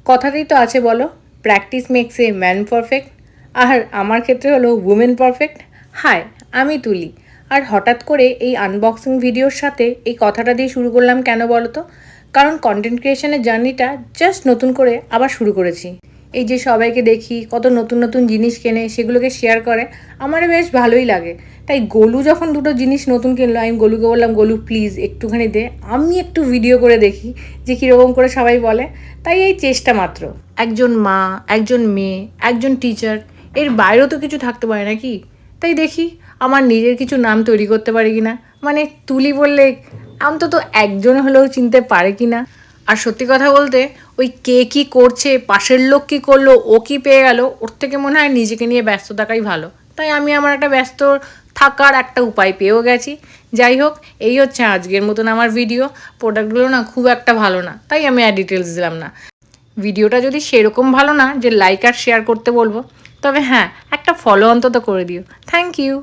কথাতেই তো আছে বলো, practice makes a man perfect. আর আমার ক্ষেত্রে হলো উমেন পারফেক্ট। হাই, আমি তুলি। আর হঠাৎ করে এই আনবক্সিং ভিডিওর সাথে এই কথাটা দিয়ে শুরু করলাম কেন বলো তো? কারণ কন্টেন্ট ক্রিয়েশনের জার্নিটা জাস্ট নতুন করে আবার শুরু করেছি। এই যে সবাইকে দেখি কত নতুন নতুন জিনিস কেনে, সেগুলোকে শেয়ার করে, আমার বেশ ভালোই লাগে। তাই গোলু যখন দুটো জিনিস নতুন কিনলো, আমি গোলুকে বললাম, গোলু প্লিজ একটুখানি দে, আমি একটু ভিডিও করে দেখি যে কীরকম করে সবাই বলে। তাই এই চেষ্টা মাত্র। একজন মা, একজন মেয়ে, একজন টিচার, এর বাইরেও তো কিছু থাকতে পারে নাকি? তাই দেখি আমার নিজের কিছু নাম তৈরি করতে পারি কি না, মানে তুলি বললে অন্তত একজন হলেও চিনতে পারে কি না। আর সত্যি কথা বলতে, ওই কে কী করছে, পাশের লোক কী করলো, ও কী পেয়ে গেল, ওর থেকে মনে হয় নিজেকে নিয়ে ব্যস্ত থাকাই ভালো। তাই আমি আমার একটা ব্যস্ত থাকার একটা উপায় পেয়েও গেছি। যাই হোক, এই হচ্ছে আজকের মতন আমার ভিডিও। প্রোডাক্টগুলো না খুব একটা ভালো না, তাই আমি আর ডিটেলস দিলাম না। ভিডিওটা যদি সেরকম ভালো না যে লাইক আর শেয়ার করতে বলবো, তবে হ্যাঁ, একটা ফলো অন্তত করে দিও। Thank you.